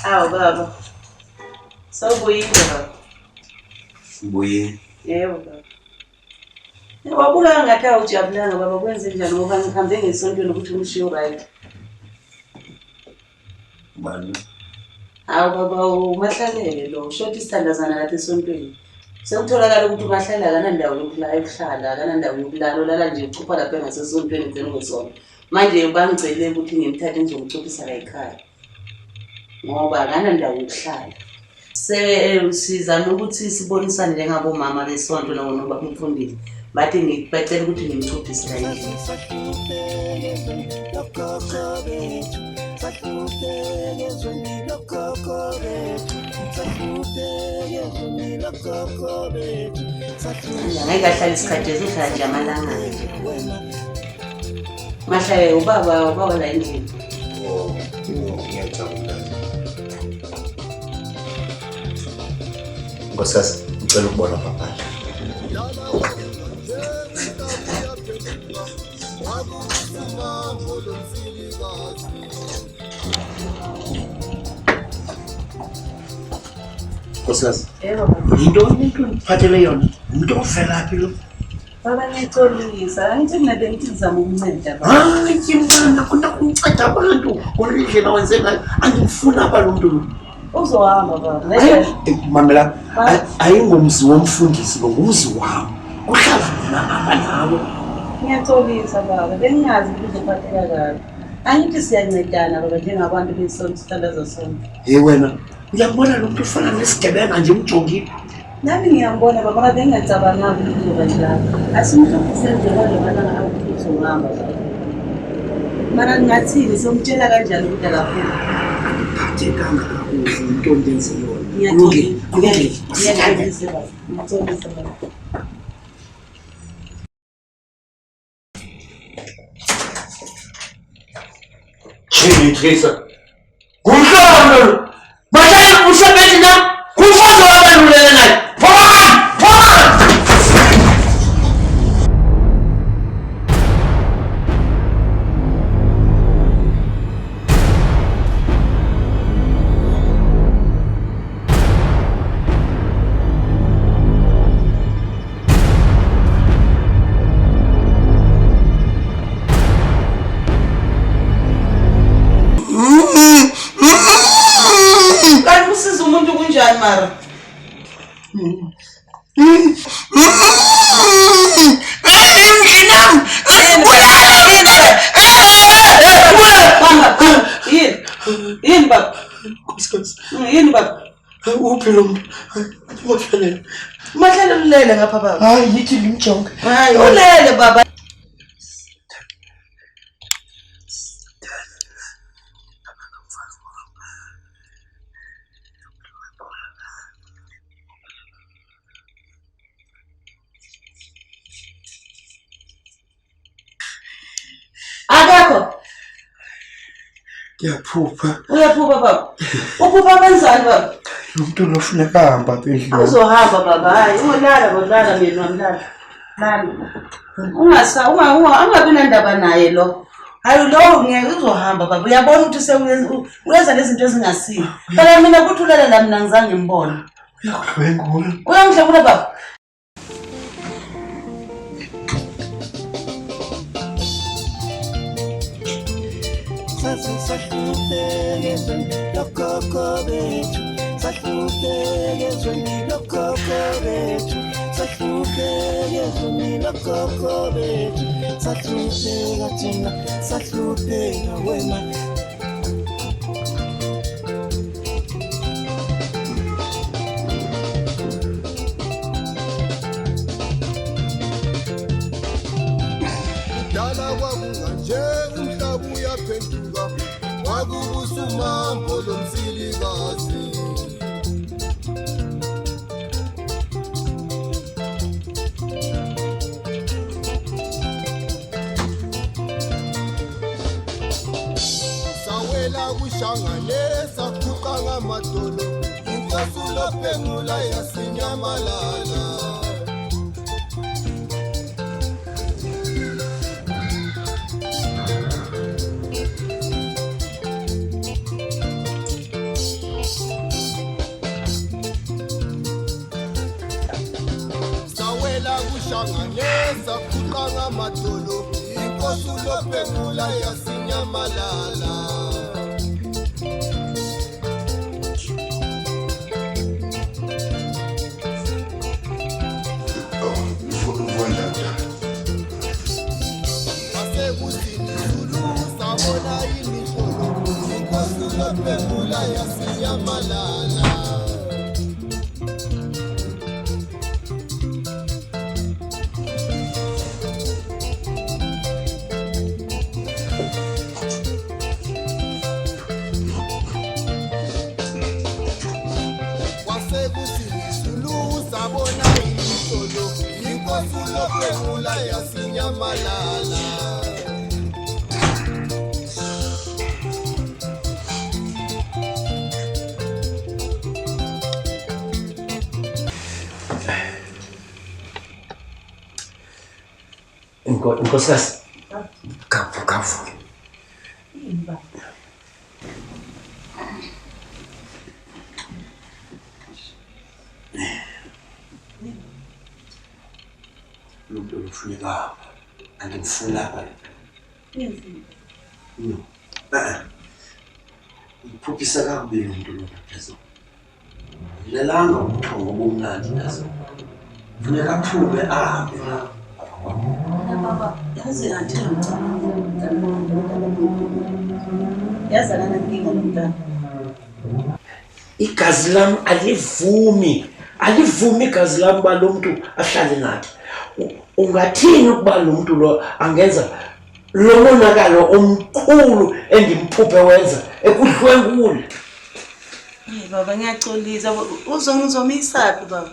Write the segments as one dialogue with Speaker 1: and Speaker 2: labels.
Speaker 1: Awu baba. Sawubuyile baba.
Speaker 2: Sibuye.
Speaker 1: Yebo baba. Wabuka ngathi awujabulanga baba kwenze njani ngoba ngihambe ngesontweni ukuthi ngishiyo right.
Speaker 2: Bani?
Speaker 1: Awu baba uMahlalele lo shoti sithandazana lapha esontweni. Sekutholakala ukuthi uMahlalele akanandawo yokuhlala ehlala, akanandawo yokulala, olala nje ucupha lapha ngasesontweni ngene kwesonto. Manje bangicele ukuthi ngimthathe ngizokucuphisa la ekhaya. Ngoba akanandawo yokuhlala. Sizama ukuthi sibonisane njengabomama besonto noba kumfundisi. Bathi ngibacela ukuthi ngimcuphise la endlini. Ngeke ahlale isikhathi esihlala nje amalanga. Mahlalela ubaba la endlini.
Speaker 2: Ngiyajabula. Nkosikazi, ngicela ukubona papa. Nkosikazi.
Speaker 1: Yebo.
Speaker 2: Into ngiphathele yona. Umuntu ovelaphi lo?
Speaker 1: Baba ngixolisa, angithi mina bengizama ukunceda baba.
Speaker 2: Hayi mfana, kuna kumnceda abantu. Konindlela wenze ngayo. Angifuna apa lo muntu.
Speaker 1: Uzohamba baba.
Speaker 2: Mamela, ayingomzi womfundisi lo, ngumzi wami. Uhlala mina apha nawe.
Speaker 1: Ngiyatholisa baba, bengazi ukuthi uzophatheka kabi. Angithi siyancedana baba njengabantu besonto sithandaza sonke.
Speaker 2: Hey wena, uyabona lo muntu ufana nesigebenga nje umjongile.
Speaker 1: Nami ngiyambona baba ngoba bengicabanga ukuthi uzoba njalo. Asimhluphise nje kodwa malanga awukuthi uhamba. Mana ngathini somtshela kanjani ukuthi akaphuma.
Speaker 2: Thathe kangaka into ndenze yona.
Speaker 1: Ngiyatholisa baba. Ngiyatholisa baba.
Speaker 2: Trisa. Kumhlolo. Manje usebenza na kufazo wabalulela naye.
Speaker 1: Mara. Yini baba? Yini baba?
Speaker 2: Uphi lo muntu? Mahlalela.
Speaker 1: Mahlalela ulele ngapha baba.
Speaker 2: Hayi yithi ngimjonge.
Speaker 1: Hayi ulele baba. Akakho.
Speaker 2: Yaphupha.
Speaker 1: Uyaphupha baba. Uphupha kanjani baba?
Speaker 2: Umuntu lofuneka hamba apha endlini.
Speaker 1: Uzohamba baba. Hayi ulala mina wamlala. Lala. Angabi nandaba naye lo. Hayi lo ngeke uzohamba baba. Uyabona ukuthi uyenza lezinto ezingasiyo. Phela mina kuthi ulala la mina ngizange ngimbone.
Speaker 2: Uyangihlola.
Speaker 1: Uyangihlekula baba.
Speaker 3: Dala wakunganje umhlaba uyaphenduka wakubusa umambo lomsilibazi sawela kushangane safuqa ngamadolo inkosi lophengula yasinyamalala kuhlanganisa kuqa ngamadolo inkosi ulophengula yasinyamalala wasekuzini Zulu sabona imiholo inkosi ulophengula yasinyamalala Mahlalela yasinyamalala
Speaker 2: Inkosikazi kavu lo lufuneka andimfuni lapha iphuphisa kakubi lo muntu lo phezulu lelanga ubuthongo bomnandi nazo funeka aphume ahambe la
Speaker 1: baba yazi athi yazana nankinga nomntana
Speaker 2: igazi lam alivumi igazi lam ba lo muntu ahlale nathi ungathini ukuba lo muntu lo angenza lo monakalo omkhulu endimphuphe wenza ekudlwengule
Speaker 1: baba ngiyaxolisa uzongizomisaphi baba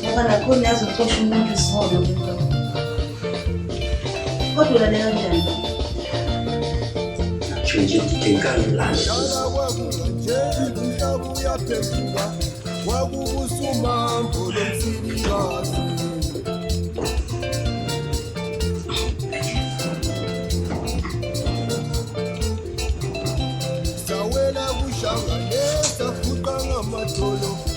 Speaker 1: ngoba nakhona yazi uxosha umuntu isiholo kodwa la kanjani
Speaker 2: nje ngikenkani
Speaker 3: wakubusumambo lomsirikazi sawela kuhlanganisa fuqa ngamadolo